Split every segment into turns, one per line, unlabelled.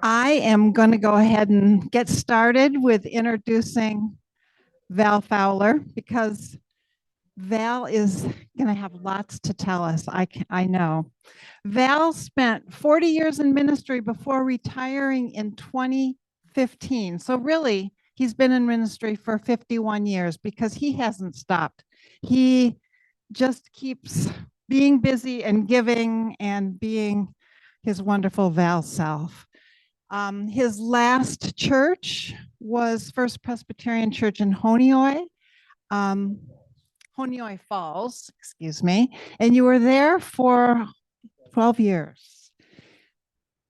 I am going to go ahead and get started with introducing Val Fowler because Val is going to have lots to tell us. I know. Val spent 40 years in ministry before retiring in 2015. So really, he's been in ministry for 51 years because he hasn't stopped. He just keeps being busy and giving and being his wonderful Val self. His last church was First Presbyterian Church in um, Honeoye Falls, excuse me, and you were there for 12 years.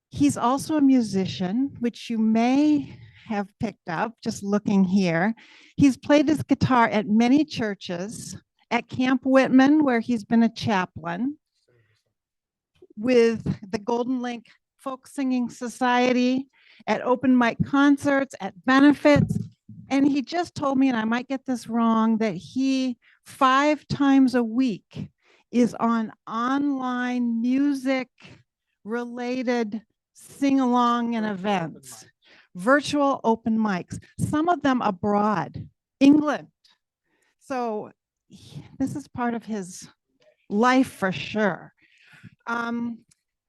He's also a musician, which you may have picked up just looking here. He's played his guitar at many churches, at Camp Whitman, where he's been a chaplain, with the Golden Link Folk Singing Society, at open mic concerts, at benefits. And he just told me, and I might get this wrong, that he 5 times a week is on online music related sing along and events, virtual open mics, some of them abroad, England. So this is part of his life for sure.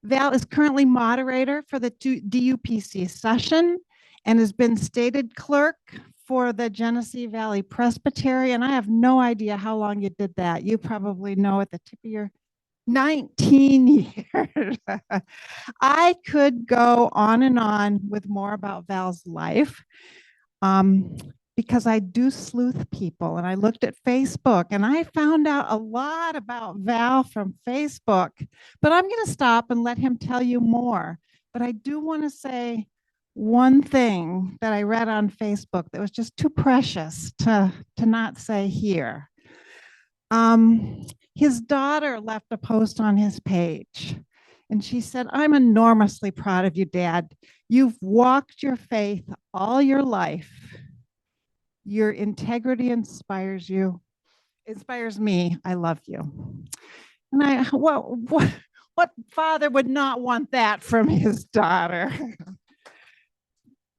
Val is currently moderator for the DUPC session and has been stated clerk for the Genesee Valley Presbytery. And I have no idea how long you did that. You probably know at the tip of your 19 years. I could go on and on with more about Val's life. Because I do sleuth people and I looked at Facebook and I found out a lot about Val from Facebook, but I'm going to stop and let him tell you more. But I do want to say one thing that I read on Facebook that was just too precious to not say here. His daughter left a post on his page and she said, "I'm enormously proud of you, Dad. You've walked your faith all your life. Your integrity inspires me. I love you." And what father would not want that from his daughter?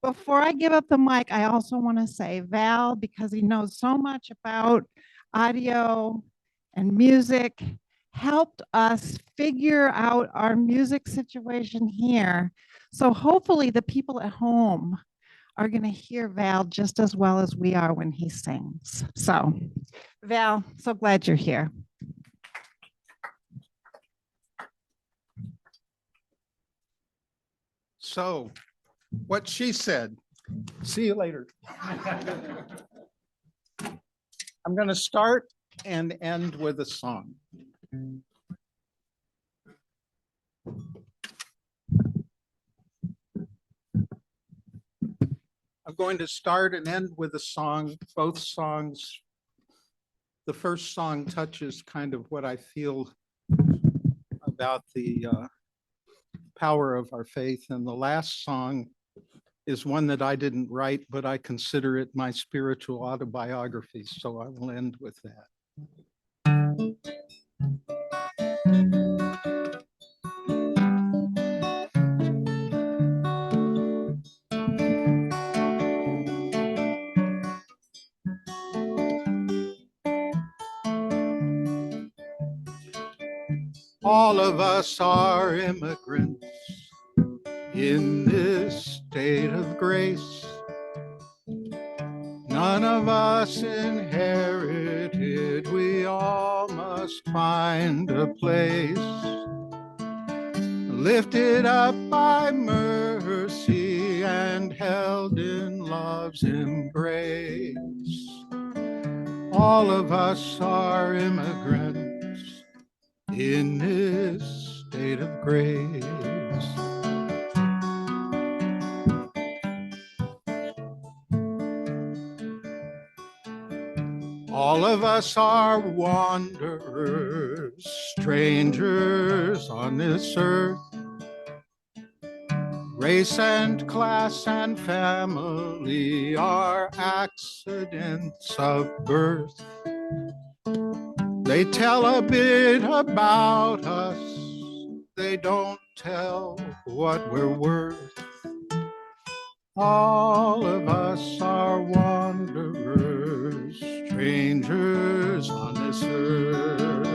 Before I give up the mic, I also want to say Val, because he knows so much about audio and music, helped us figure out our music situation here. So hopefully the people at home are going to hear Val just as well as we are when he sings. So, Val, so glad you're here.
So, what she said. See you later. I'm going to start and end with a song. I'm going to start and end with a song, both songs. The first song touches kind of what I feel about the power of our faith. And the last song is one that I didn't write, but I consider it my spiritual autobiography. So I will end with that. All of us are immigrants in this state of grace. None of us inherited, we all must find a place. Lifted up by mercy and held in love's embrace. All of us are immigrants in this state of grace. All of us are wanderers, strangers on this earth. Race and class and family are accidents of birth. They tell a bit about us, they don't tell what we're worth. All of us are wanderers, strangers on this earth.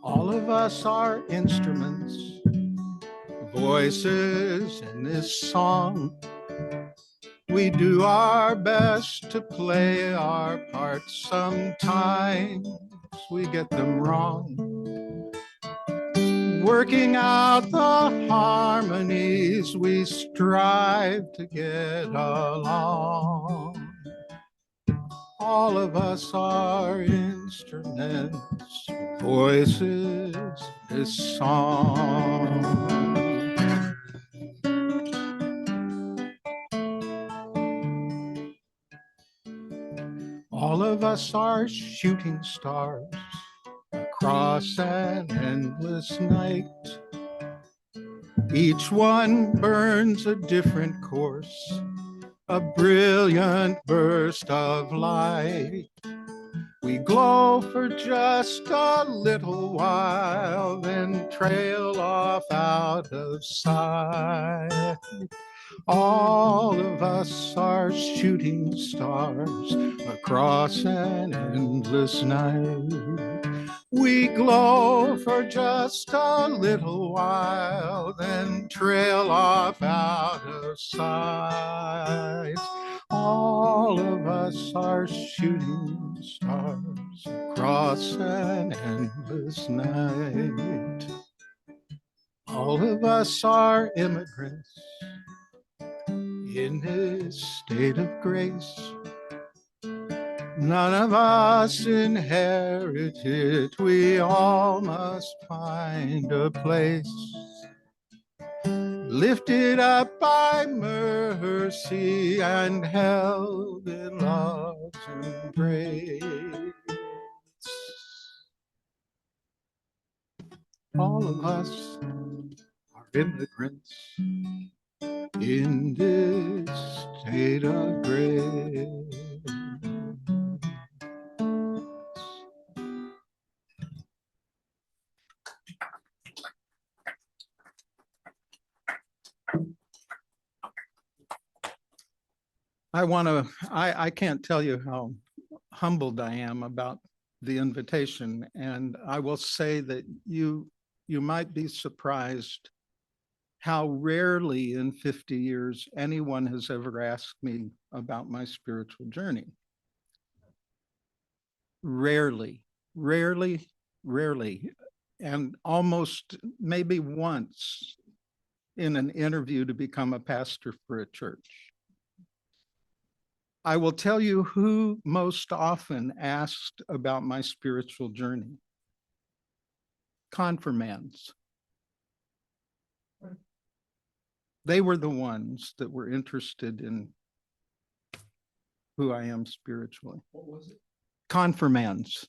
All of us are instruments, voices in this song. We do our best to play our parts. Sometimes we get them wrong. Working out the harmonies, we strive to get along. All of us are instruments, voices, this song. All of us are shooting stars across an endless night. Each one burns a different course, a brilliant burst of light. We glow for just a little while, then trail off out of sight. All of us are shooting stars across an endless night. We glow for just a little while, then trail off out of sight. All of us are shooting stars across an endless night. All of us are immigrants in this state of grace. None of us inherit it. We all must find a place. Lifted up by mercy and held in love's embrace. All of us are immigrants in this state of grace. I can't tell you how humbled I am about the invitation. And I will say that you might be surprised how rarely in 50 years anyone has ever asked me about my spiritual journey. Rarely, rarely, rarely. And almost maybe once in an interview to become a pastor for a church. I will tell you who most often asked about my spiritual journey. Confirmands. They were the ones that were interested in who I am spiritually.
What was it?
Confirmands.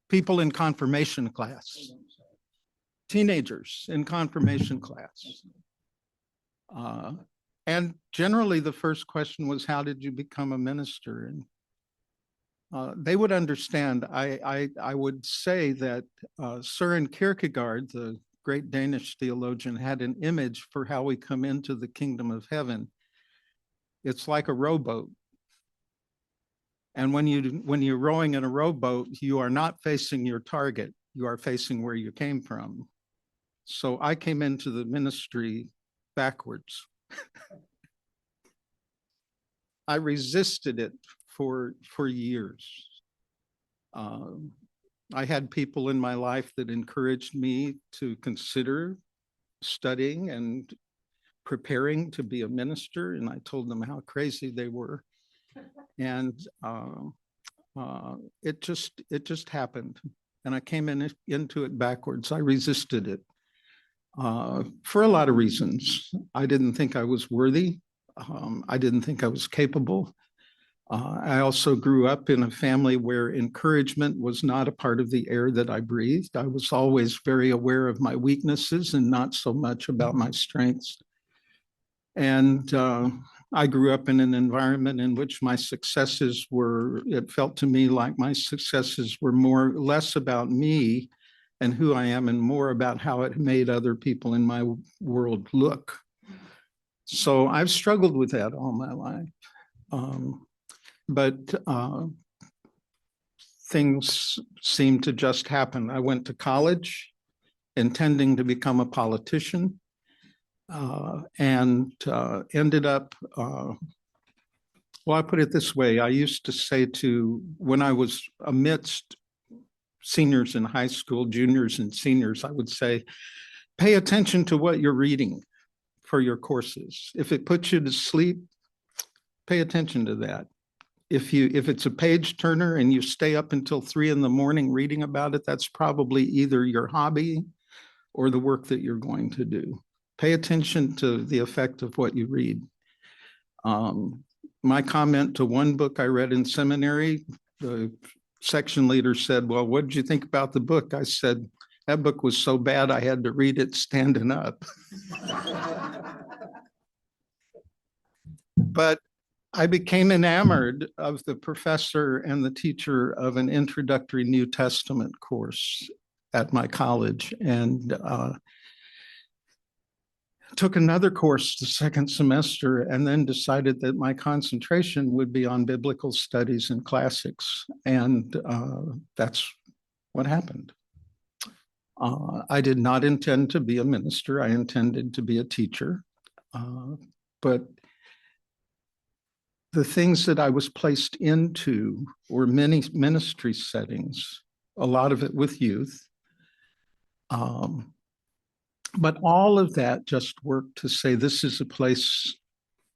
People in confirmation class. Teenagers in confirmation class. And generally the first question was, how did you become a minister? And they would understand. I would say that Søren Kierkegaard, the great Danish theologian, had an image for how we come into the kingdom of heaven. It's like a rowboat. And when you're rowing in a rowboat, you are not facing your target. You are facing where you came from. So I came into the ministry backwards. I resisted it for years. I had people in my life that encouraged me to consider studying and preparing to be a minister, and I told them how crazy they were. And it just happened, and I came into it backwards. I resisted it for a lot of reasons. I didn't think I was worthy. I didn't think I was capable. I also grew up in a family where encouragement was not a part of the air that I breathed. I was always very aware of my weaknesses and not so much about my strengths. And I grew up in an environment in which my successes were, it felt to me like my successes were less about me and who I am, and more about how it made other people in my world look. So I've struggled with that all my life. But things seem to just happen. I went to college intending to become a politician, and ended up, well, I put it this way. I used to say when I was amidst seniors in high school, juniors and seniors, I would say, pay attention to what you're reading for your courses. If it puts you to sleep, pay attention to that. If it's a page turner and you stay up until 3 a.m. reading about it, that's probably either your hobby or the work that you're going to do. Pay attention to the effect of what you read. My comment to one book I read in seminary, the section leader said, "Well, what did you think about the book?" I said, "That book was so bad I had to read it standing up." But I became enamored of the professor and the teacher of an introductory New Testament course at my college, and took another course the second semester, and then decided that my concentration would be on biblical studies and classics. And that's what happened. I did not intend to be a minister. I intended to be a teacher. But the things that I was placed into were many ministry settings, a lot of it with youth. But all of that just worked to say, this is a place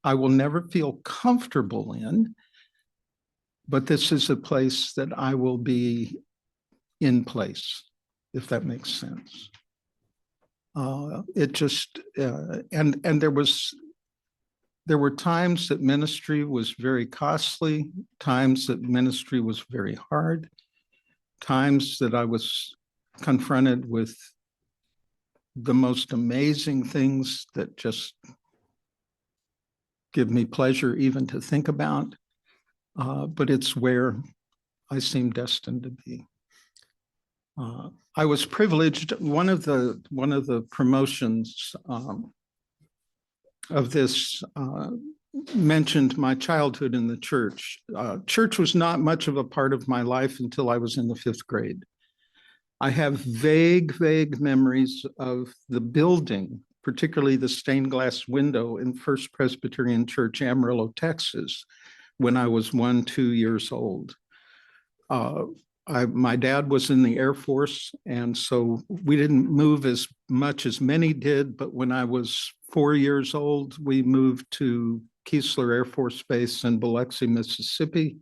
I will never feel comfortable in, but this is a place that I will be in place, if that makes sense. It just, and there were times that ministry was very costly, times that ministry was very hard, times that I was confronted with the most amazing things that just give me pleasure even to think about. But it's where I seem destined to be. I was privileged. One of the promotions of this mentioned my childhood in the church. Church was not much of a part of my life until I was in the 5th grade. I have vague memories of the building, particularly the stained glass window in First Presbyterian Church, Amarillo, Texas, when I was 1-2 years old. My dad was in the Air Force, and so we didn't move as much as many did, but when I was 4 years old, we moved to Keesler Air Force Base in Biloxi, Mississippi.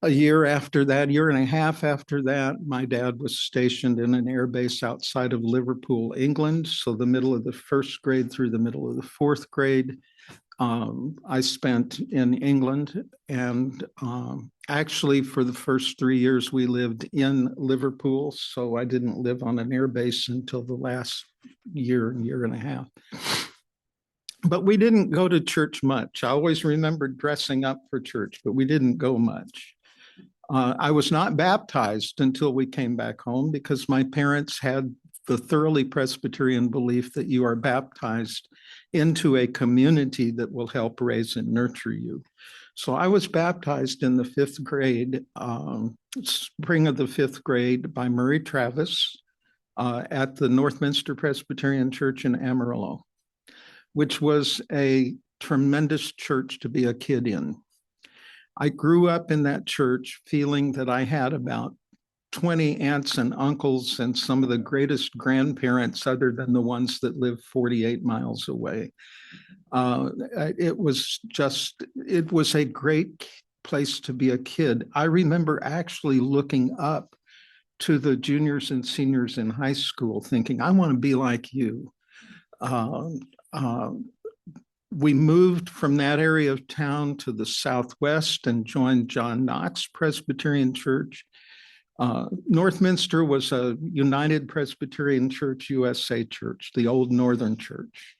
A year and a half after that, my dad was stationed in an air base outside of Liverpool, England. So the middle of the 1st grade through the middle of the 4th grade, I spent in England. And actually, for the first 3 years, we lived in Liverpool. So I didn't live on an air base until the last year and a half. But we didn't go to church much. I always remembered dressing up for church, but we didn't go much. I was not baptized until we came back home, because my parents had the thoroughly Presbyterian belief that you are baptized into a community that will help raise and nurture you. So I was baptized in the 5th grade, spring of the 5th grade, by Murray Travis at the Northminster Presbyterian Church in Amarillo, which was a tremendous church to be a kid in. I grew up in that church feeling that I had about 20 aunts and uncles and some of the greatest grandparents other than the ones that live 48 miles away. It was a great place to be a kid. I remember actually looking up to the juniors and seniors in high school thinking, I want to be like you. We moved from that area of town to the southwest and joined John Knox Presbyterian Church. Northminster was a United Presbyterian Church USA church, the old Northern Church.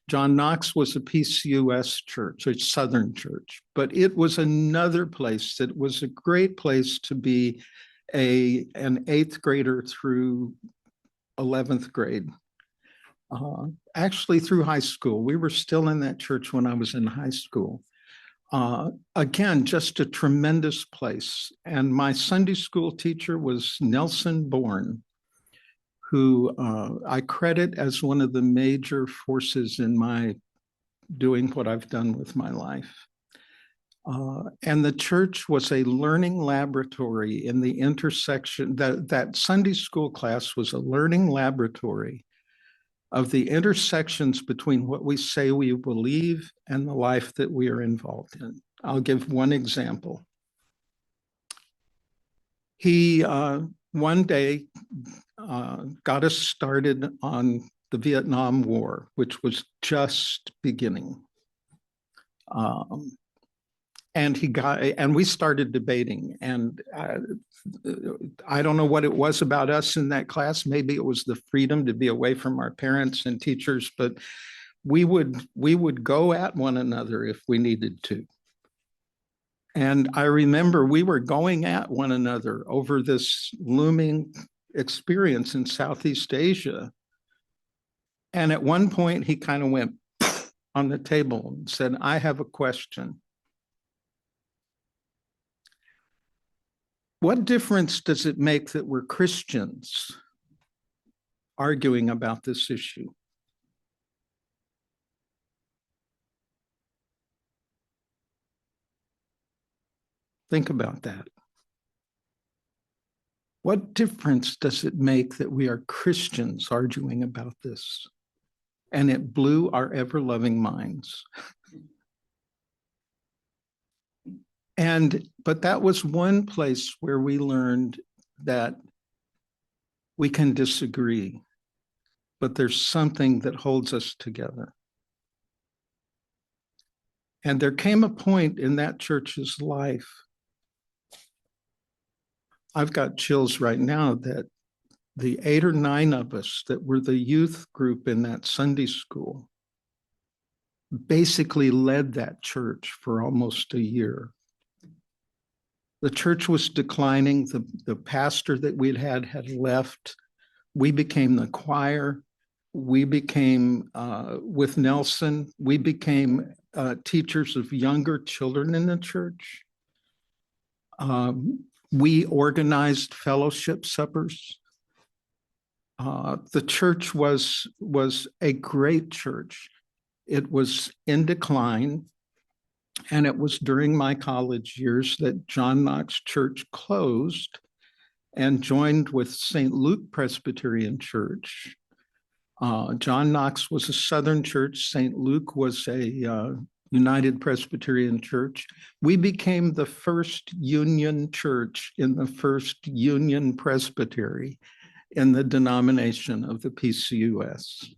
John Knox was a PCUS church, a Southern church, but it was another place that was a great place to be an eighth grader through 11th grade. Actually through high school. We were still in that church when I was in high school. Again, just a tremendous place. And my Sunday school teacher was Nelson Bourne, who I credit as one of the major forces in my doing what I've done with my life. And the church was a learning laboratory in the intersection. That Sunday school class was a learning laboratory of the intersections between what we say we believe and the life that we are involved in. I'll give one example. He one day got us started on the Vietnam War, which was just beginning. And we started debating, and I don't know what it was about us in that class. Maybe it was the freedom to be away from our parents and teachers, but we would go at one another if we needed to. And I remember we were going at one another over this looming experience in Southeast Asia. And at one point, he kind of went on the table and said, "I have a question. What difference does it make that we're Christians arguing about this issue?" Think about that. What difference does it make that we are Christians arguing about this? And it blew our ever-loving minds. But that was one place where we learned that we can disagree, but there's something that holds us together. And there came a point in that church's life, I've got chills right now, that the 8 or 9 of us that were the youth group in that Sunday school basically led that church for almost a year. The church was declining. The pastor that we'd had left. We became the choir. We became, with Nelson, we became teachers of younger children in the church. We organized fellowship suppers. The church was a great church. It was in decline. And it was during my college years that John Knox Church closed and joined with St. Luke Presbyterian Church. John Knox was a Southern church. St. Luke was a United Presbyterian Church. We became the first Union church in the first Union Presbytery in the denomination of the PCUS.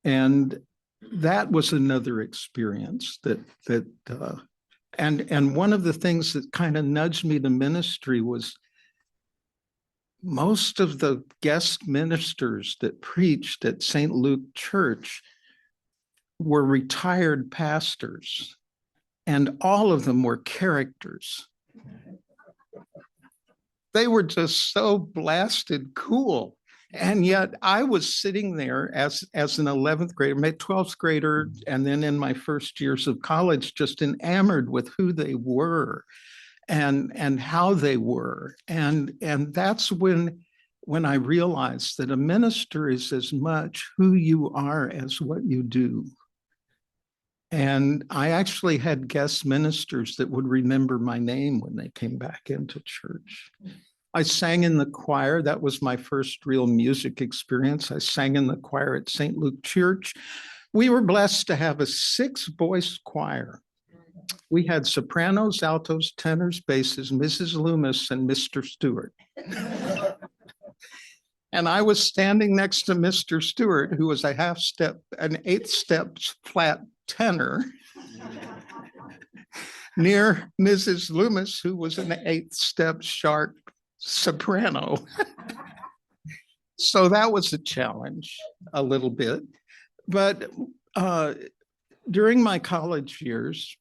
And that was another experience and one of the things that kind of nudged me to ministry was most of the guest ministers that preached at St. Luke Church were retired pastors, and all of them were characters. They were just so blasted cool. And yet I was sitting there as an 11th grader, my 12th grader, and then in my first years of college, just enamored with who they were and how they were. And that's when I realized that a minister is as much who you are as what you do. And I actually had guest ministers that would remember my name when they came back into church. I sang in the choir. That was my first real music experience. I sang in the choir at St. Luke Church. We were blessed to have a 6-voice choir. We had sopranos, altos, tenors, basses, Mrs. Loomis, and Mr. Stewart. And I was standing next to Mr. Stewart, who was an 8th step flat tenor, near Mrs. Loomis, who was an 8th step sharp soprano. So that was a challenge a little bit. But during my college years,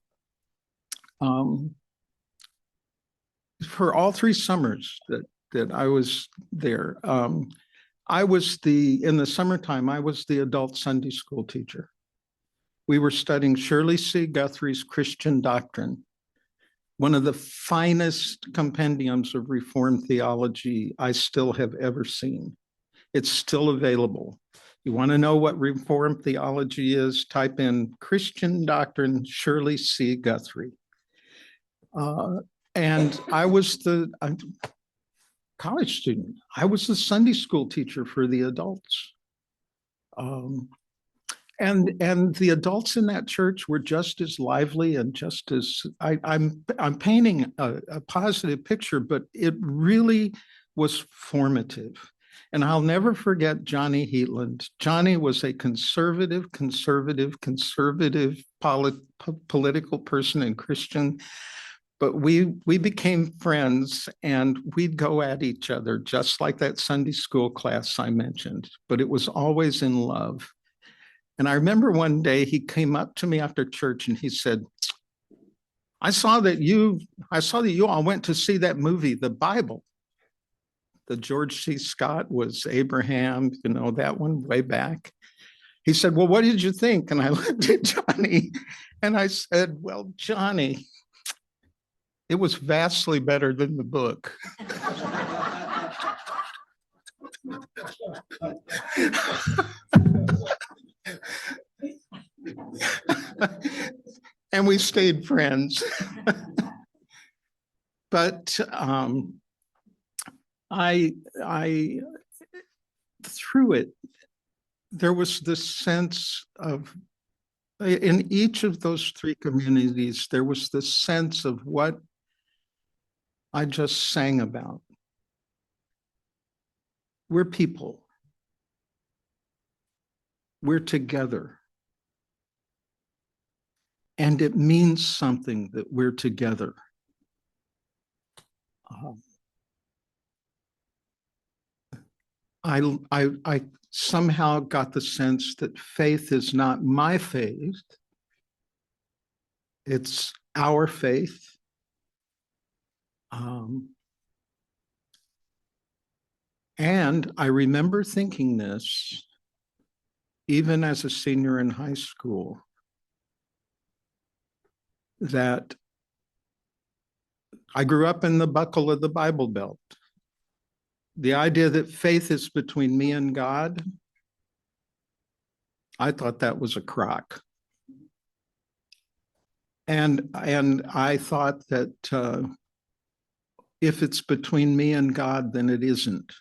for all 3 summers that I was there. I was in the summertime, I was the adult Sunday school teacher. We were studying Shirley C. Guthrie's Christian Doctrine, one of the finest compendiums of Reformed theology I still have ever seen. It's still available. You want to know what Reformed theology is? Type in Christian Doctrine, Shirley C. Guthrie. And I was the college student. I was the Sunday school teacher for the adults. And the adults in that church were just as lively and just as I'm painting a positive picture, but it really was formative. And I'll never forget Johnny Heatland. Johnny was a conservative political person and Christian. But we became friends and we'd go at each other just like that Sunday school class I mentioned, but it was always in love. And I remember one day he came up to me after church and he said, I saw that you all went to see that movie, The Bible. The George C. Scott was Abraham, that one way back. He said, well, what did you think? And I looked at Johnny and I said, well, Johnny, it was vastly better than the book. And we stayed friends. But I through it, there was this sense of, in each of those 3 communities, there was this sense of what I just sang about. We're people. We're together. And it means something that we're together. I somehow got the sense that faith is not my faith. It's our faith. And I remember thinking this, even as a senior in high school, that I grew up in the buckle of the Bible Belt. The idea that faith is between me and God, I thought that was a crock. And I thought that if it's between me and God, then it isn't.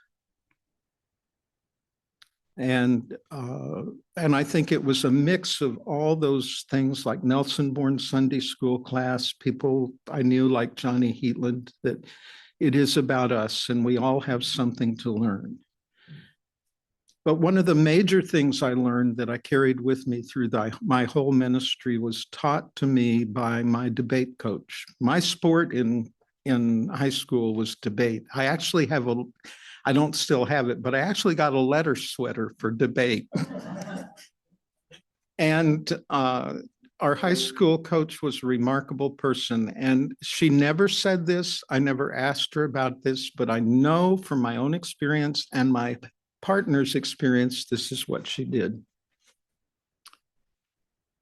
And I think it was a mix of all those things, like Nelson Bourne Sunday school class, people I knew like Johnny Heatland, that it is about us and we all have something to learn. But one of the major things I learned that I carried with me through my whole ministry was taught to me by my debate coach. My sport in high school was debate. I actually I don't still have it, but I actually got a letter sweater for debate. And our high school coach was a remarkable person. And she never said this. I never asked her about this, but I know from my own experience and my partner's experience, this is what she did.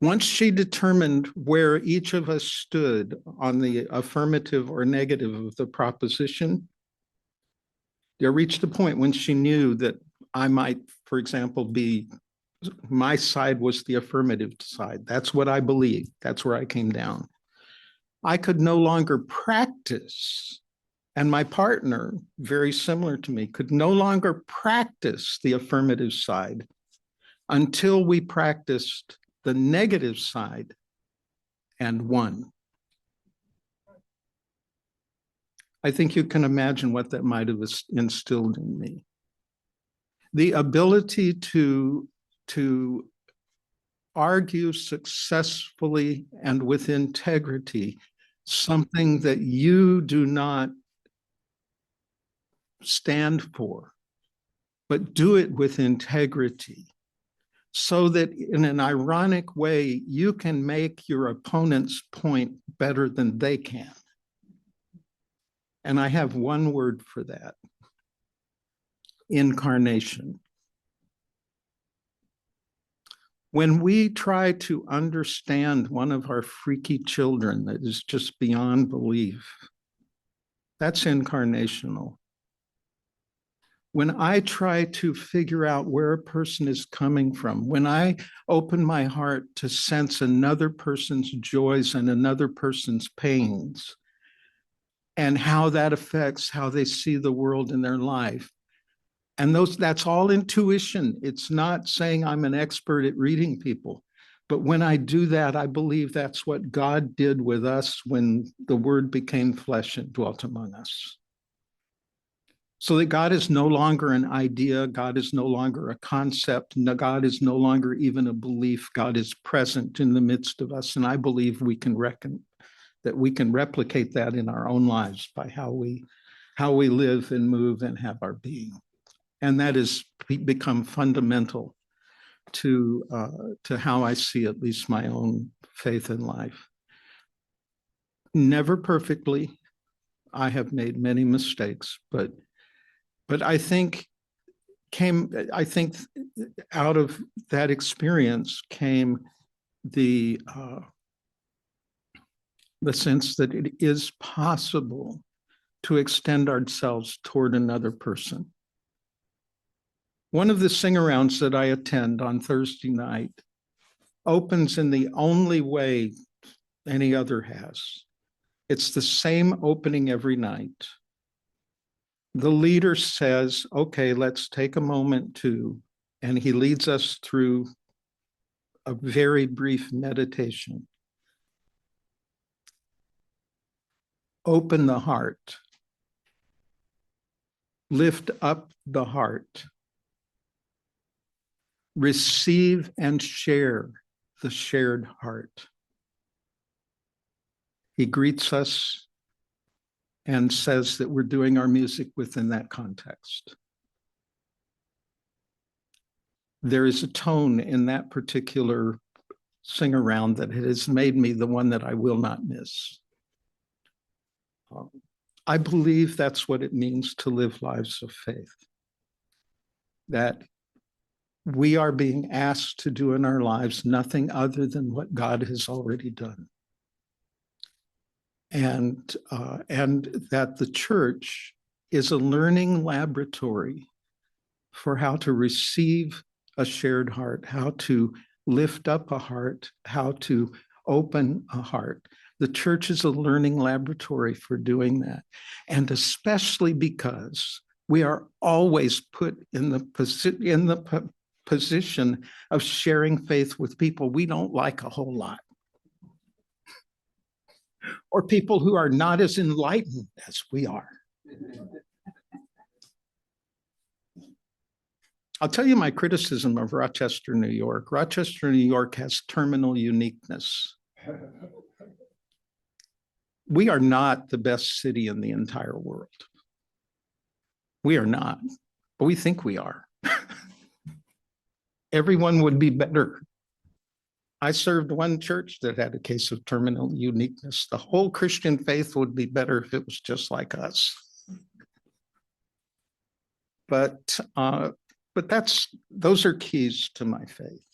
Once she determined where each of us stood on the affirmative or negative of the proposition, there reached a point when she knew that I might, for example, my side was the affirmative side. That's what I believe. That's where I came down. I could no longer practice, and my partner, very similar to me, could no longer practice the affirmative side until we practiced the negative side and won. I think you can imagine what that might have instilled in me. The ability to argue successfully and with integrity something that you do not stand for, but do it with integrity, so that in an ironic way, you can make your opponent's point better than they can. And I have one word for that: incarnation. When we try to understand one of our freaky children that is just beyond belief, that's incarnational. When I try to figure out where a person is coming from, when I open my heart to sense another person's joys and another person's pains, and how that affects how they see the world in their life, and that's all intuition. It's not saying I'm an expert at reading people. But when I do that, I believe that's what God did with us when the Word became flesh and dwelt among us. So that God is no longer an idea, God is no longer a concept, God is no longer even a belief. God is present in the midst of us. And I believe we can replicate that in our own lives by how we live and move and have our being. And that has become fundamental to how I see at least my own faith in life. Never perfectly. I have made many mistakes, but I think out of that experience came the sense that it is possible to extend ourselves toward another person. One of the sing-arounds that I attend on Thursday night opens in the only way any other has. It's the same opening every night. The leader says, okay, let's take a moment and he leads us through a very brief meditation. Open the heart. Lift up the heart. Receive and share the shared heart. He greets us and says that we're doing our music within that context. There is a tone in that particular sing-around that has made me the one that I will not miss. I believe that's what it means to live lives of faith. That we are being asked to do in our lives nothing other than what God has already done. And that the church is a learning laboratory for how to receive a shared heart, how to lift up a heart, how to open a heart. The church is a learning laboratory for doing that. And especially because we are always put in the position of sharing faith with people we don't like a whole lot, or people who are not as enlightened as we are. I'll tell you my criticism of Rochester, New York. Rochester, New York has terminal uniqueness. We are not the best city in the entire world. We are not, but we think we are. Everyone would be better. I served one church that had a case of terminal uniqueness. The whole Christian faith would be better if it was just like us. But those are keys to my faith.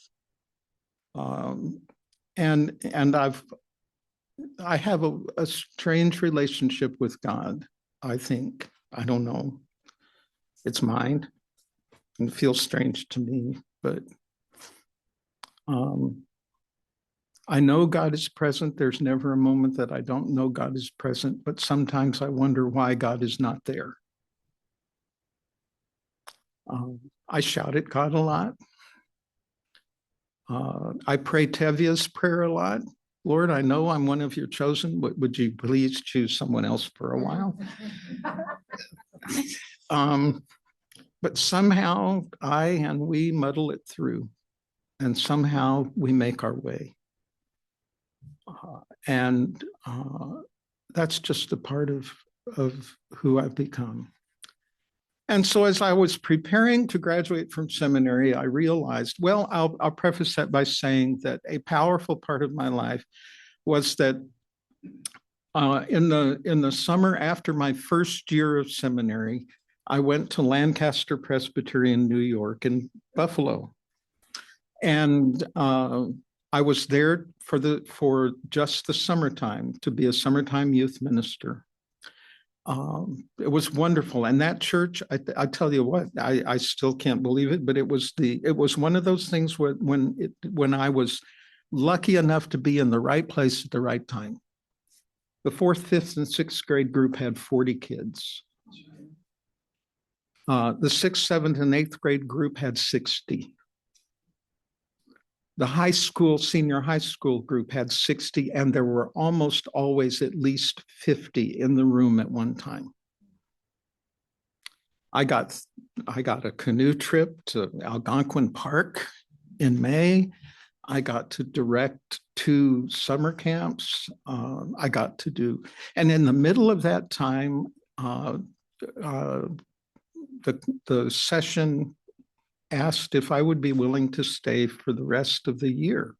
And I have a strange relationship with God, I think. I don't know. It's mine. And it feels strange to me, but I know God is present. There's never a moment that I don't know God is present, but sometimes I wonder why God is not there. I shout at God a lot. I pray Tevia's prayer a lot. Lord, I know I'm one of your chosen, but would you please choose someone else for a while? But somehow I and we muddle it through, and somehow we make our way. And that's just a part of who I've become. And so as I was preparing to graduate from seminary, I realized, well, I'll preface that by saying that a powerful part of my life was that In the summer after my first year of seminary, I went to Lancaster Presbyterian, New York, in Buffalo, and I was there for just the summertime to be a summertime youth minister. It was wonderful, and that church, I tell you what, I still can't believe it, but it was one of those things when I was lucky enough to be in the right place at the right time. The 4th, 5th, and 6th grade group had 40 kids. The 6th, 7th, and 8th grade group had 60. The high school, senior high school group had 60, and there were almost always at least 50 in the room at one time. I got a canoe trip to Algonquin Park in May. I got to direct 2 summer camps. I got to do, and in the middle of that time, the session asked if I would be willing to stay for the rest of the year.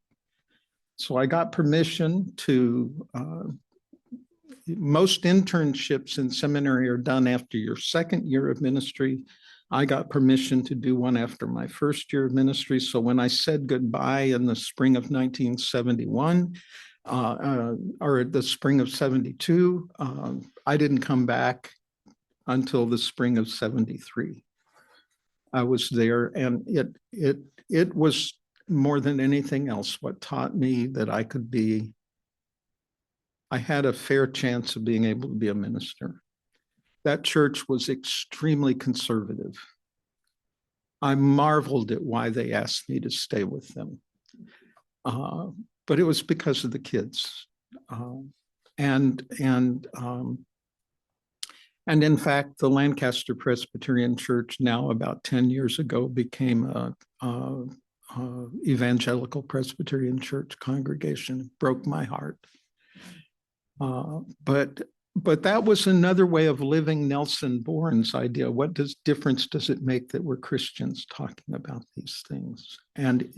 So I got permission to, most internships in seminary are done after your 2nd year of ministry. I got permission to do one after my 1st year of ministry. So when I said goodbye in the spring of 1971, or the spring of 72, I didn't come back until the spring of 73. I was there, and it was more than anything else what taught me that I had a fair chance of being able to be a minister. That church was extremely conservative. I marveled at why they asked me to stay with them. But it was because of the kids. And in fact, the Lancaster Presbyterian Church, now about 10 years ago, became a evangelical Presbyterian church congregation. It broke my heart. But that was another way of living Nelson Bourne's idea. What difference does it make that we're Christians talking about these things? And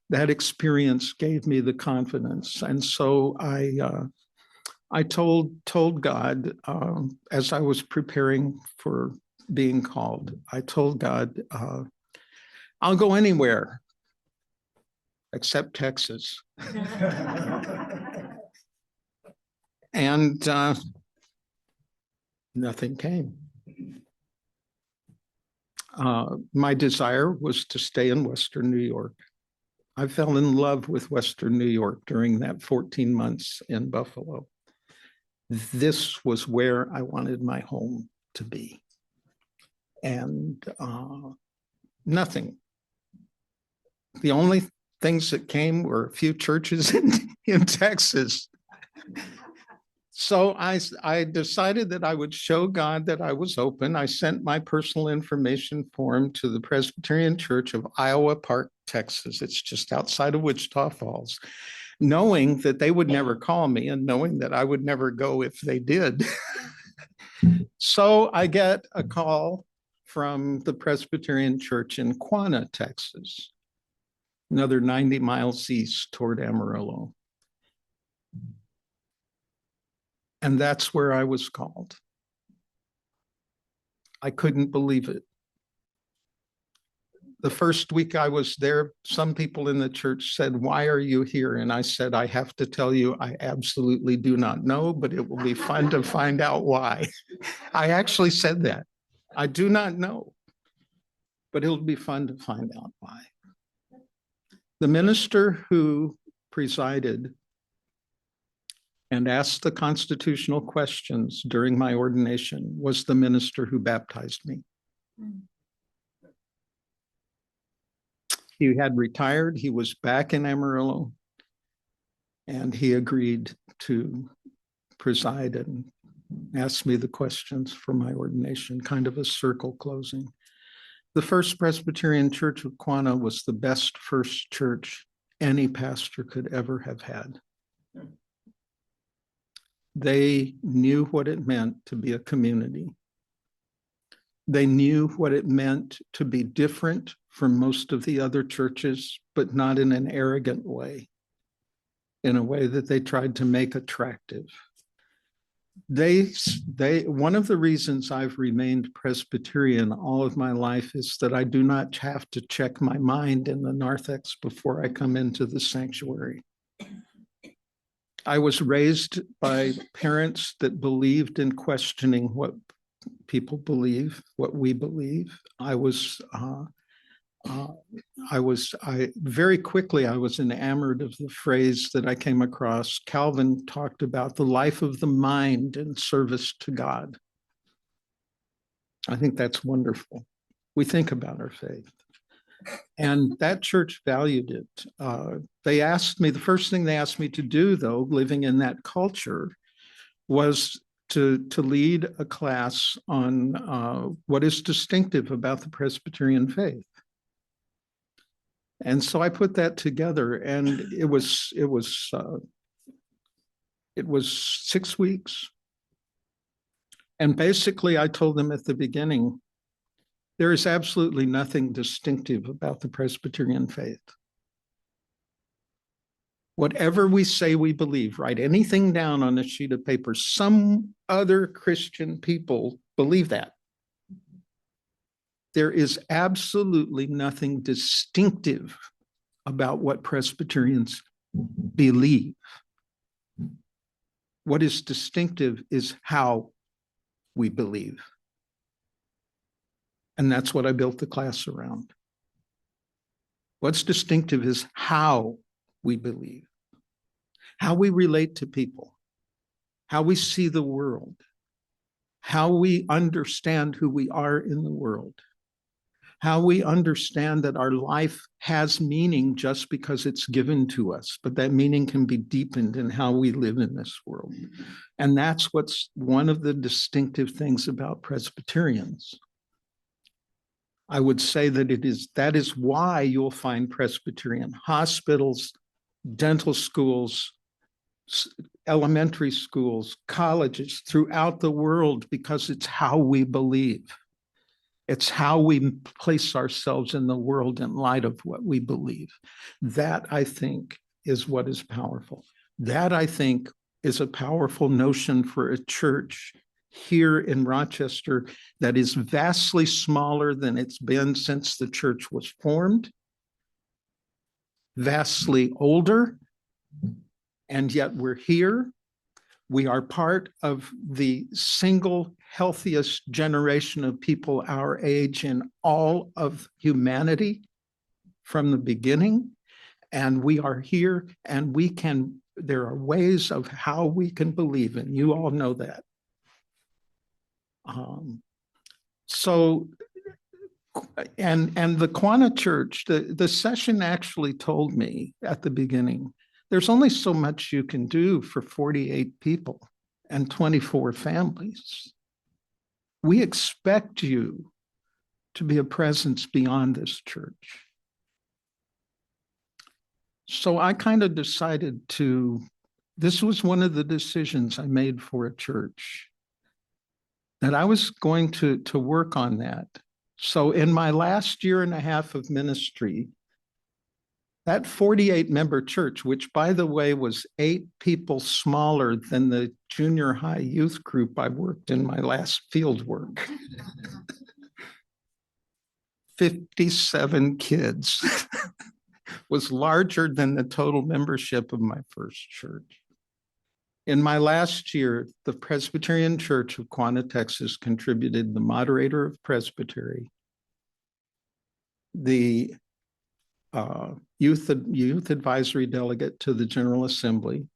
that experience gave me the confidence. And so I told God, as I was preparing for being called, I told God, I'll go anywhere except Texas. And nothing came. My desire was to stay in Western New York. I fell in love with Western New York during that 14 months in Buffalo. This was where I wanted my home to be. And nothing. The only things that came were a few churches in Texas. So I decided that I would show God that I was open. I sent my personal information form to the Presbyterian Church of Iowa Park, Texas. It's just outside of Wichita Falls, knowing that they would never call me and knowing that I would never go if they did. So I get a call from the Presbyterian Church in Quanah, Texas, another 90 miles east toward Amarillo. And that's where I was called. I couldn't believe it. The first week I was there, some people in the church said, "Why are you here?" And I said, "I have to tell you, I absolutely do not know, but it will be fun to find out why." I actually said that. I do not know, but it'll be fun to find out why. The minister who presided and asked the constitutional questions during my ordination was the minister who baptized me. He had retired. He was back in Amarillo, and he agreed to preside and ask me the questions for my ordination, kind of a circle closing. The First Presbyterian Church of Quanah was the best first church any pastor could ever have had. They knew what it meant to be a community. They knew what it meant to be different from most of the other churches, but not in an arrogant way, in a way that they tried to make attractive. One of the reasons I've remained Presbyterian all of my life is that I do not have to check my mind in the narthex before I come into the sanctuary. I was raised by parents that believed in questioning what people believe, what we believe. I very quickly, I was enamored of the phrase that I came across. Calvin talked about the life of the mind in service to God. I think that's wonderful. We think about our faith. And that church valued it. The first thing they asked me to do, though, living in that culture, was to lead a class on what is distinctive about the Presbyterian faith. And so I put that together, and it was 6 weeks. And basically, I told them at the beginning, there is absolutely nothing distinctive about the Presbyterian faith. Whatever we say we believe, write anything down on a sheet of paper. Some other Christian people believe that. There is absolutely nothing distinctive about what Presbyterians believe. What is distinctive is how we believe. And that's what I built the class around. What's distinctive is how we believe, how we relate to people, how we see the world, how we understand who we are in the world, how we understand that our life has meaning just because it's given to us, but that meaning can be deepened in how we live in this world. And that's what's one of the distinctive things about Presbyterians. I would say that is why you'll find Presbyterian hospitals, dental schools, elementary schools, colleges throughout the world, because it's how we believe. It's how we place ourselves in the world in light of what we believe. That, I think, is what is powerful. That, I think, is a powerful notion for a church here in Rochester that is vastly smaller than it's been since the church was formed, vastly older, and yet we're here. We are part of the single healthiest generation of people our age in all of humanity from the beginning. And we are here, and there are ways of how we can believe, and you all know that. And the Quanah Church, the session actually told me at the beginning, there's only so much you can do for 48 people and 24 families. We expect you to be a presence beyond this church. So I kind of decided this was one of the decisions I made for a church, that I was going to work on that. So in my last year and a half of ministry, that 48-member church, which, by the way, was 8 people smaller than the junior high youth group I worked in my last field work. 57 kids was larger than the total membership of my first church. In my last year, the Presbyterian Church of Quanah, Texas, contributed the moderator of Presbytery, the youth advisory delegate to the General Assembly,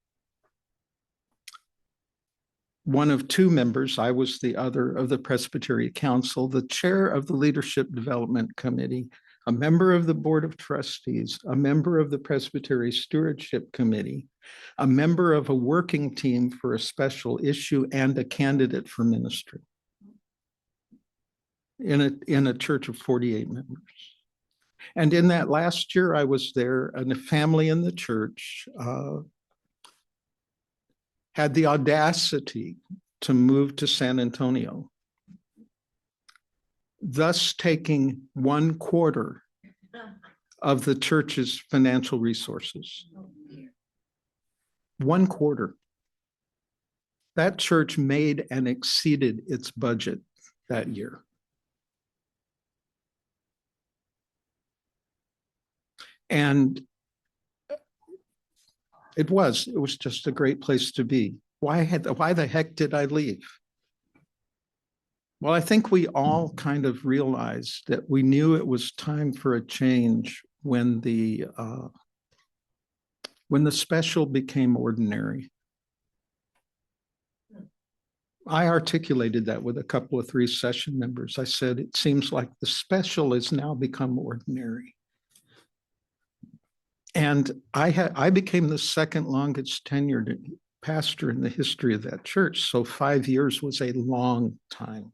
one of 2 members, I was the other, of the Presbytery Council, the chair of the Leadership Development Committee, a member of the Board of Trustees, a member of the Presbytery Stewardship Committee, a member of a working team for a special issue, and a candidate for ministry in a church of 48 members. And in that last year I was there, and a family in the church had the audacity to move to San Antonio, thus taking 1/4 of the church's financial resources. 1/4. that church made and exceeded its budget that year. And it was just a great place to be. Why the heck did I leave? Well, I think we all kind of realized that we knew it was time for a change when the special became ordinary. I articulated that with a couple of 3 session members. I said, it seems like the special has now become ordinary. And I became the second longest tenured pastor in the history of that church. So 5 years was a long time.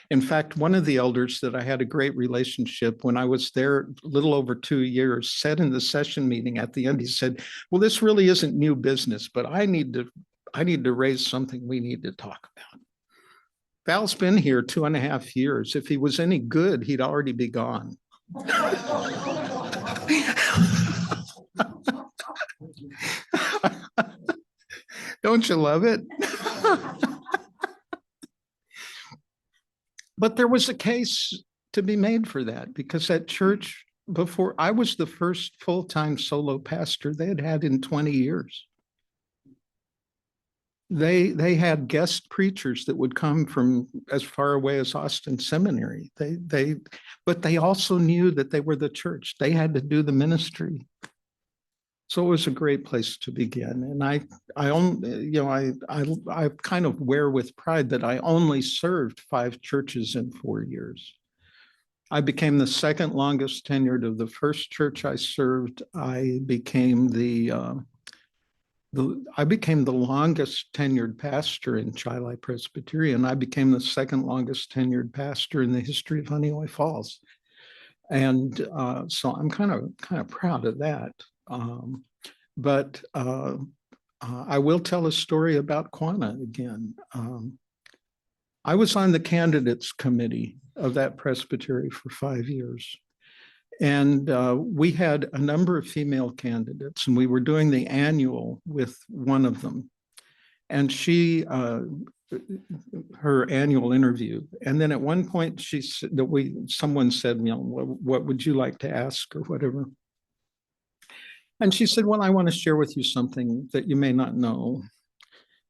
In fact, one of the elders that I had a great relationship when I was there a little over 2 years said in the session meeting at the end, he said, well, this really isn't new business, but I need to raise something we need to talk about. Val's been here 2.5 years. If he was any good, he'd already be gone. Don't you love it? But there was a case to be made for that, because that church, before I was the first full-time solo pastor they had in 20 years. They had guest preachers that would come from as far away as Austin Seminary. But they also knew that they were the church. They had to do the ministry. So it was a great place to begin. And I kind of wear with pride that I only served 5 churches in 4 years. I became the second longest tenured of the first church I served. I became the longest tenured pastor in Chi-Li Presbyterian. I became the second longest tenured pastor in the history of Honeoye Falls. And so I'm kind of proud of that. But I will tell a story about Quanah again. I was on the candidates committee of that presbytery for 5 years. And we had a number of female candidates, and we were doing the annual with one of them. And she, her annual interview. And then at one point someone said, what would you like to ask or whatever? And she said, well, I want to share with you something that you may not know.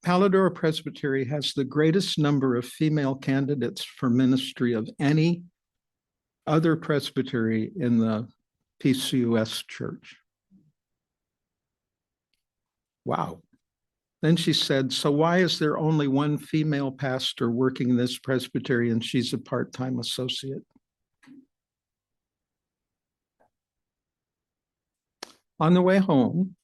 Paladora Presbytery has the greatest number of female candidates for ministry of any other presbytery in the PCUS church. Wow. Then she said, so why is there only one female pastor working in this presbytery and she's a part-time associate? On the way home,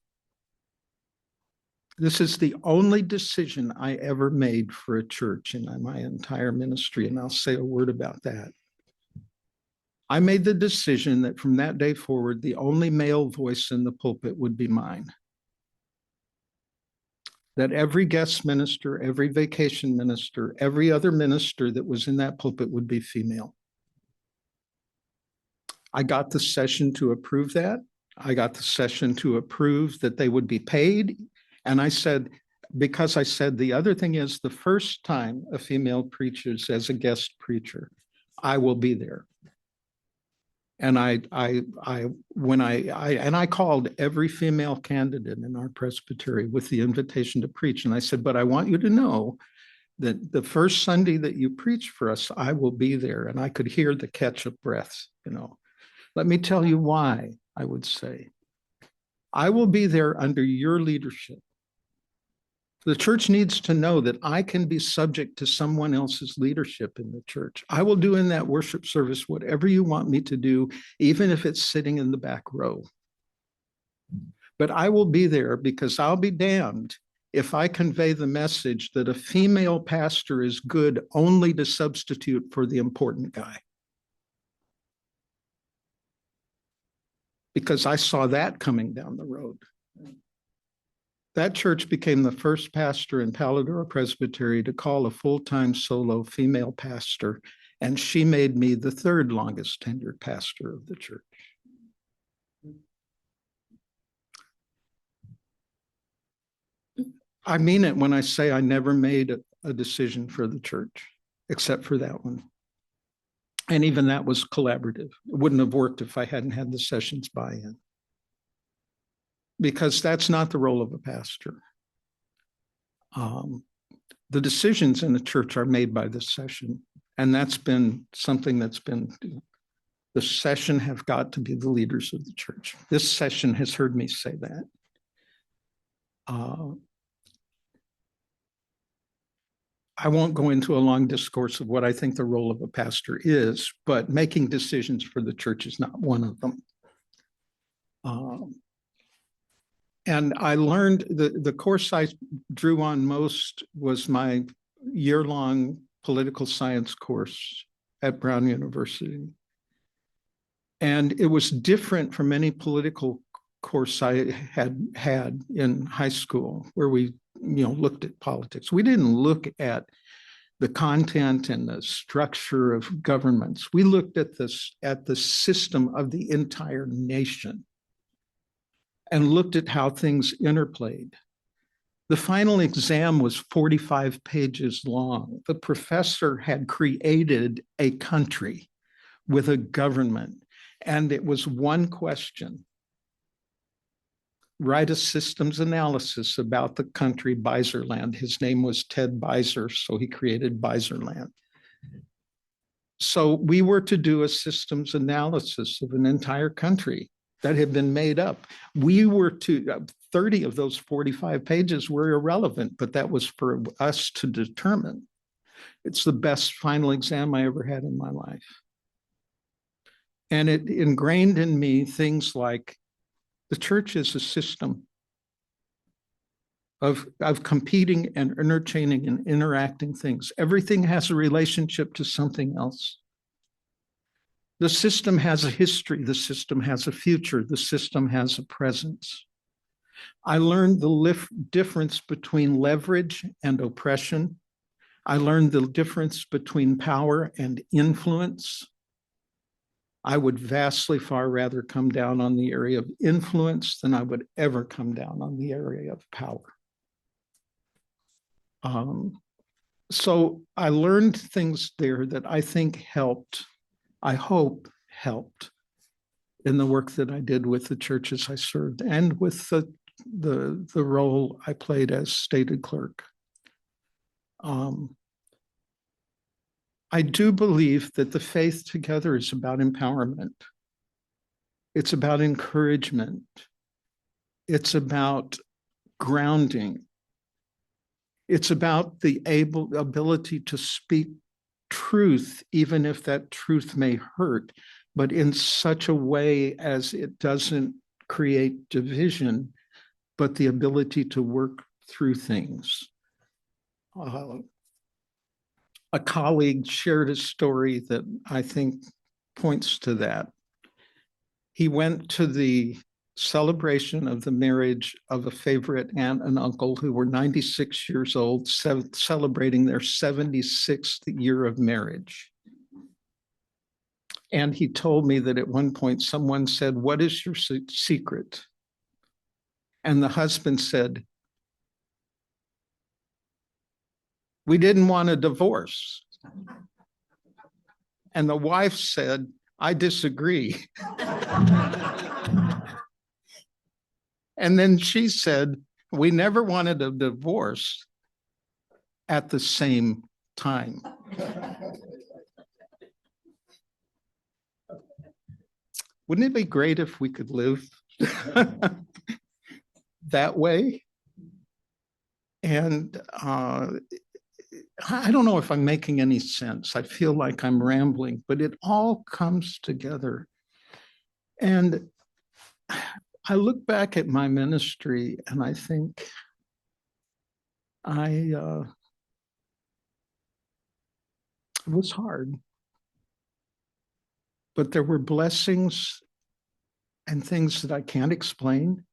this is the only decision I ever made for a church in my entire ministry, and I'll say a word about that. I made the decision that from that day forward, the only male voice in the pulpit would be mine. That every guest minister, every vacation minister, every other minister that was in that pulpit would be female. I got the session to approve that. I got the session to approve that they would be paid. And I said, because I said the other thing is the first time a female preaches as a guest preacher, I will be there. And I called every female candidate in our presbytery with the invitation to preach. And I said, but I want you to know that the first Sunday that you preach for us, I will be there. And I could hear the catch of breaths, Let me tell you why, I would say. I will be there under your leadership. The church needs to know that I can be subject to someone else's leadership in the church. I will do in that worship service whatever you want me to do, even if it's sitting in the back row. But I will be there because I'll be damned if I convey the message that a female pastor is good only to substitute for the important guy. Because I saw that coming down the road. That church became the first pastor in Paladora Presbytery to call a full-time solo female pastor, and she made me the third longest tenured pastor of the church. I mean it when I say I never made a decision for the church, except for that one. And even that was collaborative. It wouldn't have worked if I hadn't had the sessions buy-in. Because that's not the role of a pastor. The decisions in the church are made by the session. And that's been something that's been, the session have got to be the leaders of the church. This session has heard me say that. I won't go into a long discourse of what I think the role of a pastor is, but making decisions for the church is not one of them. And I learned the course I drew on most was my year-long political science course at Brown University. And it was different from any political course I had in high school where we looked at politics. We didn't look at the content and the structure of governments. We looked at the system of the entire nation and looked at how things interplayed. The final exam was 45 pages long. The professor had created a country with a government, and it was one question. Write a systems analysis about the country Beiserland. His name was Ted Beiser, so he created Beiserland. So we were to do a systems analysis of an entire country that had been made up. We were to, 30 of those 45 pages were irrelevant, but that was for us to determine. It's the best final exam I ever had in my life. And it ingrained in me things like the church is a system of competing and interchaining and interacting things. Everything has a relationship to something else. The system has a history. The system has a future. The system has a presence. I learned the difference between leverage and oppression. I learned the difference between power and influence. I would vastly far rather come down on the area of influence than I would ever come down on the area of power. So I learned things there that I think helped, I hope helped in the work that I did with the churches I served and with the role I played as stated clerk. I do believe that the faith together is about empowerment. It's about encouragement. It's about grounding. It's about the ability to speak truth, even if that truth may hurt, but in such a way as it doesn't create division, but the ability to work through things. A colleague shared a story that I think points to that. He went to the celebration of the marriage of a favorite aunt and uncle who were 96 years old, celebrating their 76th year of marriage. And he told me that at one point someone said, "What is your secret?" And the husband said, "We didn't want a divorce." And the wife said, "I disagree." And then she said, "We never wanted a divorce at the same time." Wouldn't it be great if we could live that way? And I don't know if I'm making any sense. I feel like I'm rambling, but it all comes together. And I look back at my ministry and I think it was hard. But there were blessings and things that I can't explain.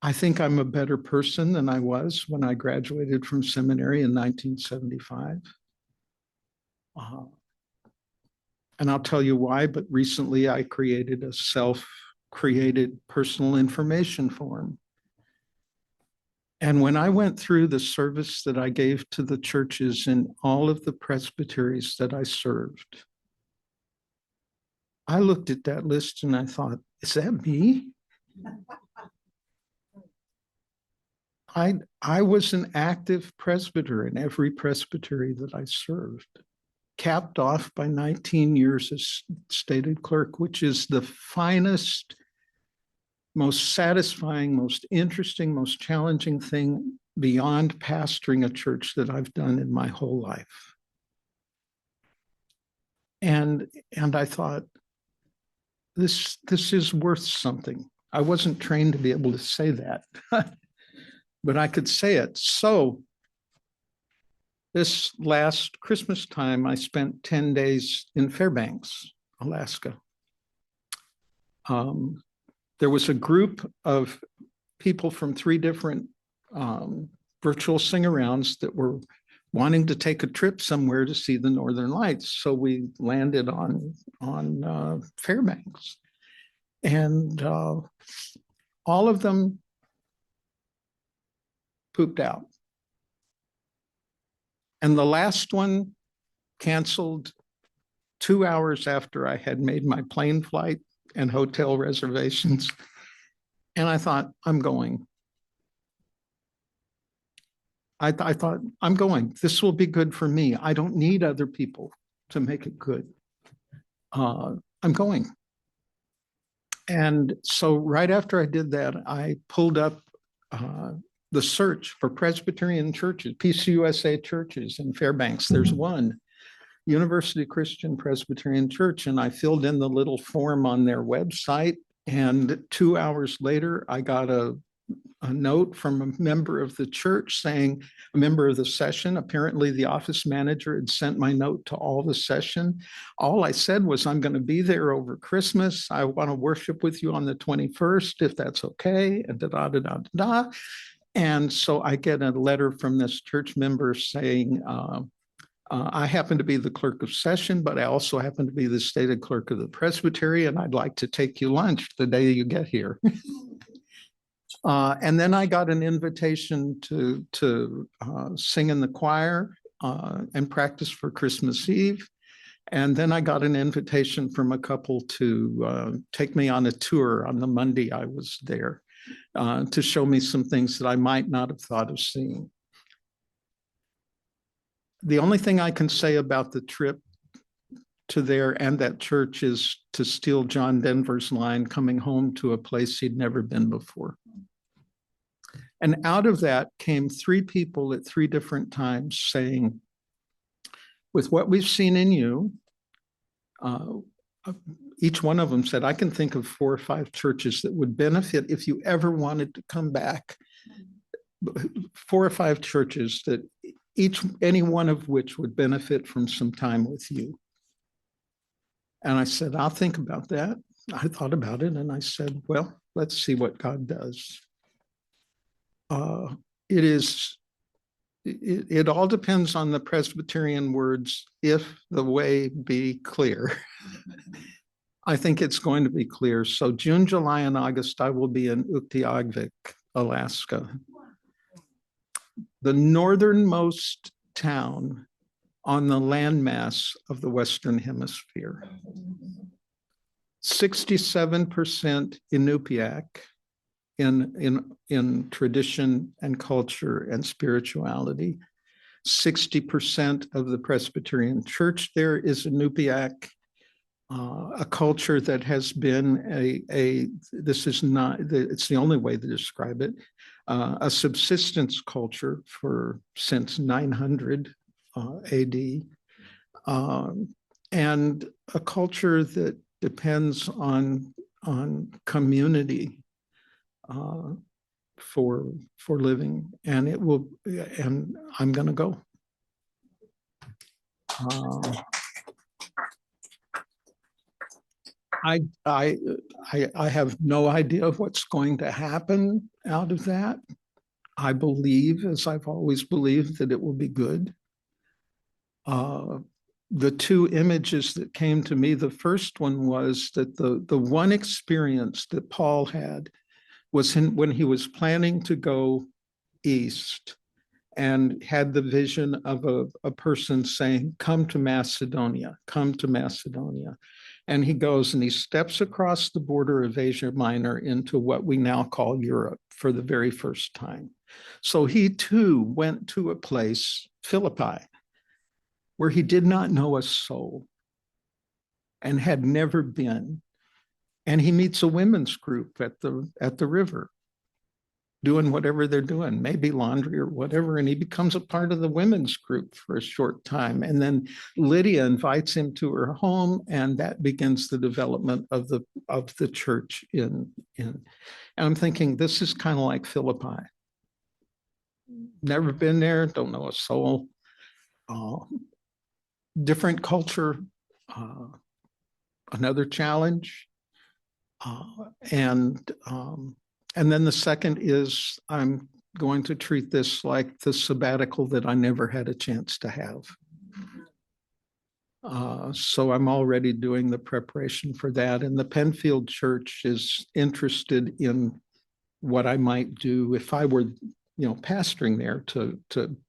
I think I'm a better person than I was when I graduated from seminary in 1975. And I'll tell you why, but recently I created a self-created personal information form And when I went through the service that I gave to the churches in all of the presbyteries that I served, I looked at that list and I thought, is that me? I was an active presbyter in every presbytery that I served, capped off by 19 years as stated clerk, which is the finest, most satisfying, most interesting, most challenging thing beyond pastoring a church that I've done in my whole life. And I thought, this is worth something. I wasn't trained to be able to say that, but I could say it. So this last Christmas time, I spent 10 days in Fairbanks, Alaska. There was a group of people from 3 different virtual sing-arounds that were wanting to take a trip somewhere to see the Northern Lights. So we landed on Fairbanks. And all of them pooped out. And the last one canceled 2 hours after I had made my plane flight and hotel reservations. And I thought, I'm going. I thought, I'm going. This will be good for me. I don't need other people to make it good. I'm going. And so right after I did that, I pulled up the search for Presbyterian churches, PCUSA churches in Fairbanks. There's one, University Christian Presbyterian Church, and I filled in the little form on their website. And 2 hours later, I got a note from a member of the church saying, a member of the session, apparently the office manager had sent my note to all the session. All I said was, I'm going to be there over Christmas. I want to worship with you on the 21st, if that's okay, and da-da-da-da-da. And so I get a letter from this church member saying, I happen to be the clerk of session, but I also happen to be the stated clerk of the presbytery, and I'd like to take you lunch the day you get here. And then I got an invitation to sing in the choir and practice for Christmas Eve. And then I got an invitation from a couple to take me on a tour on the Monday I was there to show me some things that I might not have thought of seeing. The only thing I can say about the trip to there and that church is to steal John Denver's line, coming home to a place he'd never been before. And out of that came 3 people at 3 different times saying, with what we've seen in you, each one of them said, I can think of 4 or 5 churches that would benefit if you ever wanted to come back. 4 or 5 churches that any one of which would benefit from some time with you. And I said, I'll think about that. I thought about it and I said, well, let's see what God does. It all depends on the Presbyterian words, if the way be clear. I think it's going to be clear. So June, July, and August, I will be in Utqiagvik, Alaska, the northernmost town on the landmass of the Western Hemisphere. 67% Inupiaq in tradition and culture and spirituality. 60% of the Presbyterian Church there is Inupiaq, a culture that has been this is not, it's the only way to describe it, a subsistence culture since 900 AD, and a culture that depends on community for living, and I'm going to go. I have no idea what's going to happen out of that. I believe, as I've always believed, that it will be good. The 2 images that came to me, the first one was that the one experience that Paul had was when he was planning to go east and had the vision of a person saying, come to Macedonia, come to Macedonia. And he goes and he steps across the border of Asia Minor into what we now call Europe for the very first time. So he too went to a place, Philippi, where he did not know a soul and had never been. And he meets a women's group at the river, doing whatever they're doing, maybe laundry or whatever. And he becomes a part of the women's group for a short time. And then Lydia invites him to her home, and that begins the development of the church in. And I'm thinking, this is kind of like Philippi. Never been there, don't know a soul. Different culture, another challenge. And then the second is I'm going to treat this like the sabbatical that I never had a chance to have. So I'm already doing the preparation for that. And the Penfield Church is interested in what I might do if I were, pastoring there to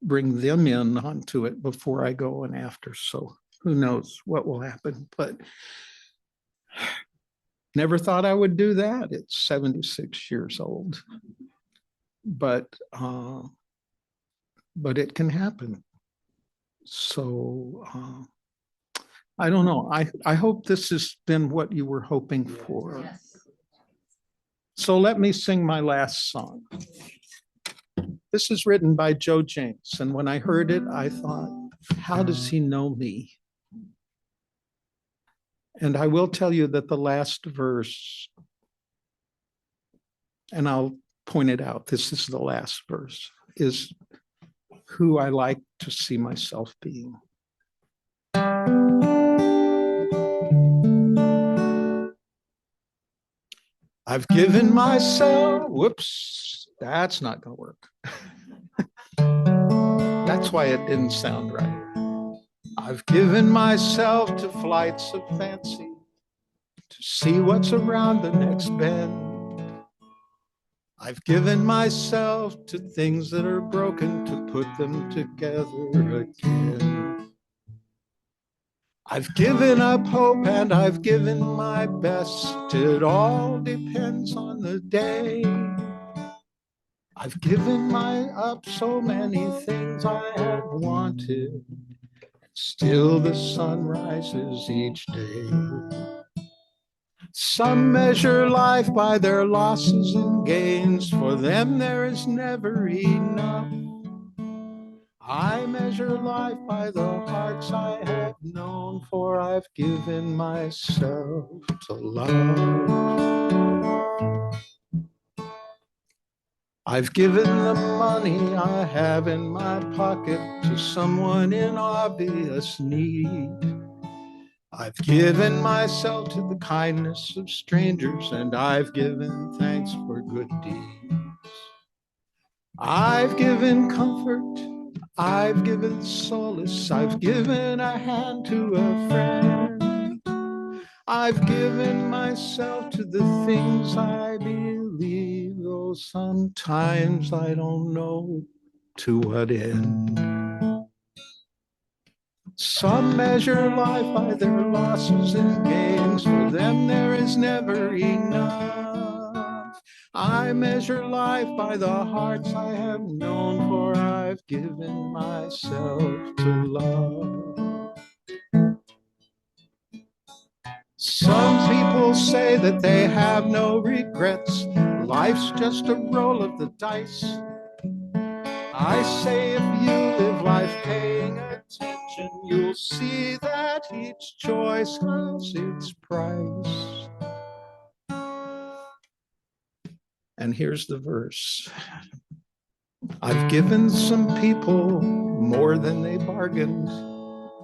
bring them in onto it before I go and after. So who knows what will happen, but never thought I would do that. It's 76 years old, but it can happen. So I don't know. I hope this has been what you were hoping for. Yes. So let me sing my last song. This is written by Joe James, and when I heard it, I thought, how does he know me? And I will tell you that the last verse, and I'll point it out, this is the last verse, is who I like to see myself being. I've given myself, whoops, that's not going to work. That's why it didn't sound right. I've given myself to flights of fancy, to see what's around the next bend. I've given myself to things that are broken, to put them together again. I've given up hope and I've given my best. It all depends on the day. I've given up so many things I have wanted. Still the sun rises each day. Some measure life by their losses and gains. For them there is never enough. I measure life by the hearts I have known, for I've given myself to love. I've given the money I have in my pocket to someone in obvious need. I've given myself to the kindness of strangers, and I've given thanks for good deeds. I've given comfort, I've given solace, I've given a hand to a friend. I've given myself to the things I believe, though sometimes I don't know to what end. Some measure life by their losses and gains. For them there is never enough. I measure life by the hearts I have known, for I've given myself to love. Some people say that they have no regrets. Life's just a roll of the dice. I say if you live life paying attention, you'll see that each choice has its price. And here's the verse. I've given some people more than they bargained,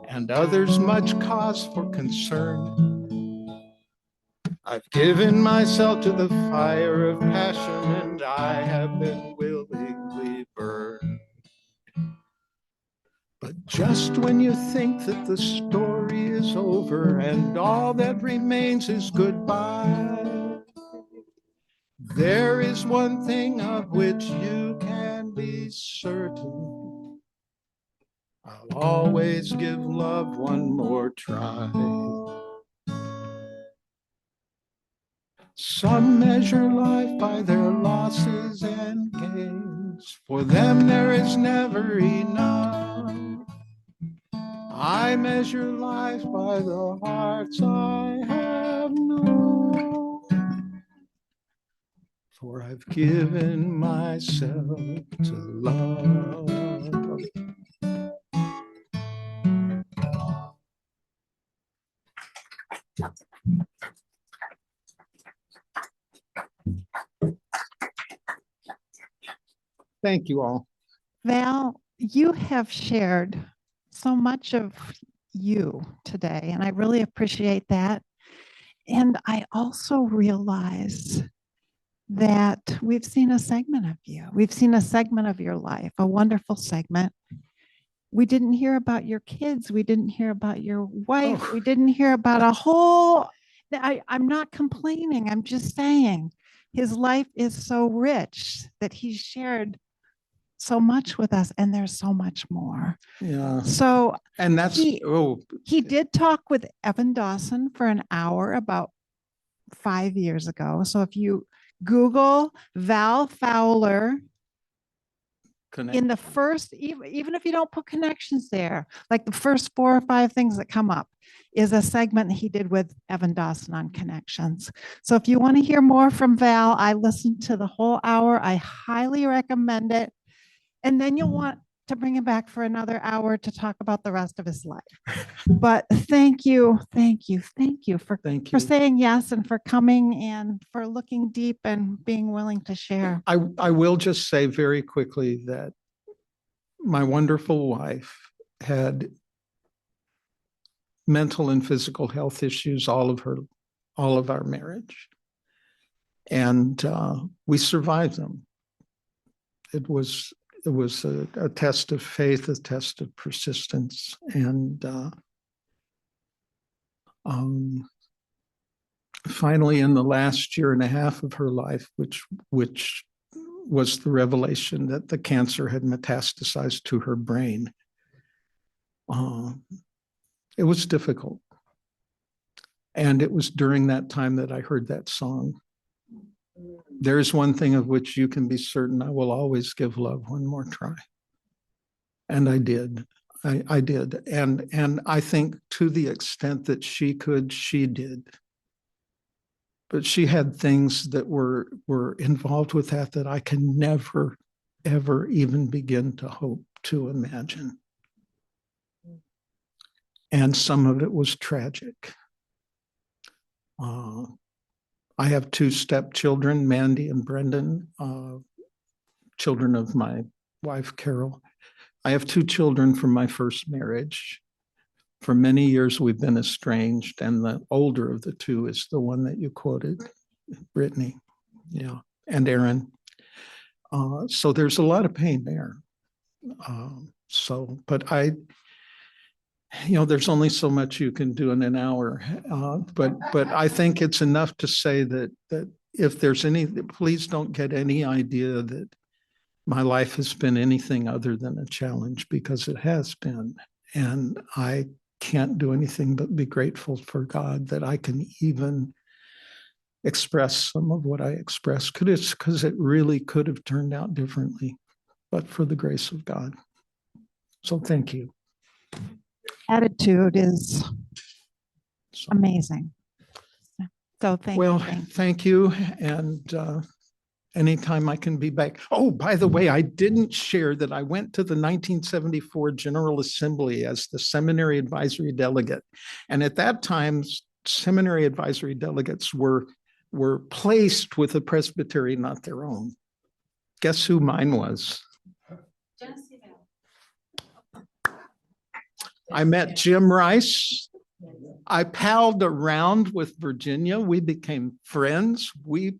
and others much cause for concern. I've given myself to the fire of passion, and I have been willingly burned. But just when you think that the story is over and all that remains is goodbye, there is one thing of which you can can be certain I'll always give love one more try. Some measure life by their losses and gains. For them there is never enough. I measure life by the hearts I have known. For I've given myself to love. Thank you all.
Val, you have shared so much of you today, and I really appreciate that. And I also realize that we've seen a segment of you. We've seen a segment of your life, a wonderful segment. We didn't hear about your kids. We didn't hear about your wife.
Oh.
We didn't hear about a whole, I'm not complaining. I'm just saying his life is so rich that he's shared so much with us, and there's so much more.
Yeah.
So
And that's,
he did talk with Evan Dawson for an hour about 5 years ago. So if you Google Val Fowler in the first, even if you don't put connections there, like the first 4 or 5 things that come up is a segment he did with Evan Dawson on connections. So if you want to hear more from Val, I listened to the whole hour. I highly recommend it. And then you'll want to bring him back for another hour to talk about the rest of his life. But thank you for saying yes and for coming and for looking deep and being willing to share.
I will just say very quickly that my wonderful wife had mental and physical health issues all of our marriage. And we survived them. It was a test of faith, a test of persistence. And finally, in the last year and a half of her life, which was the revelation that the cancer had metastasized to her brain, it was difficult. And it was during that time that I heard that song. There is one thing of which you can be certain, I will always give love one more try. And I did. I did. And I think to the extent that she could, she did. But she had things that were involved with that I can never, ever even begin to hope to imagine. And some of it was tragic. I have 2 stepchildren, Mandy and Brendan, children of my wife, Carol. I have 2 children from my first marriage. For many years, we've been estranged, and the older of the 2 is the one that you quoted, Brittany, yeah, and Aaron. So there's a lot of pain there. But there's only so much you can do in an hour. But I think it's enough to say that if there's please don't get any idea that my life has been anything other than a challenge, because it has been. And I can't do anything but be grateful for God that I can even express some of what I express, because it really could have turned out differently, but for the grace of God. So thank you.
Attitude is amazing. So thank you.
Thank you. And anytime I can be back. Oh, by the way, I didn't share that I went to the 1974 General Assembly as the seminary advisory delegate. And at that time, seminary advisory delegates were placed with a presbytery, not their own. Guess who mine was? I met Jim Rice. I palled around with Virginia. We became friends. We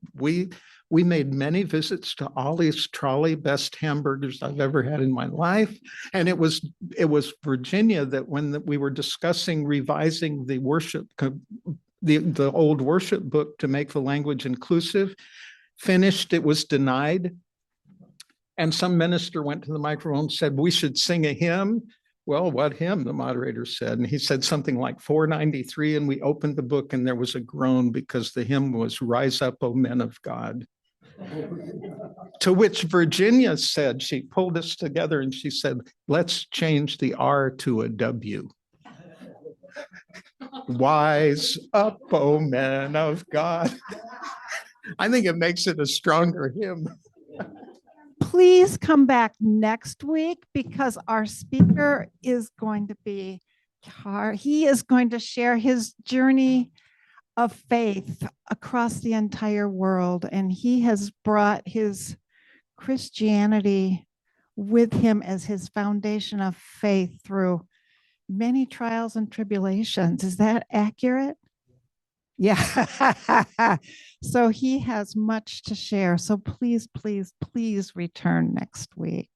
made many visits to Ollie's Trolley, best hamburgers I've ever had in my life. And it was Virginia that when we were discussing revising the worship, the old worship book to make the language inclusive, finished, it was denied. And some minister went to the microphone and said, we should sing a hymn. Well, what hymn? The moderator said. And he said something like 493. And we opened the book and there was a groan because the hymn was Rise Up, O Men of God. To which Virginia said, she pulled us together and she said, let's change the R to a W. Wise up, O men of God. I think it makes it a stronger hymn.
Please come back next week because our speaker is going to be, he is going to share his journey of faith across the entire world. And he has brought his Christianity with him as his foundation of faith through many trials and tribulations. Is that accurate? Yeah. So he has much to share. So please, please, please return next week.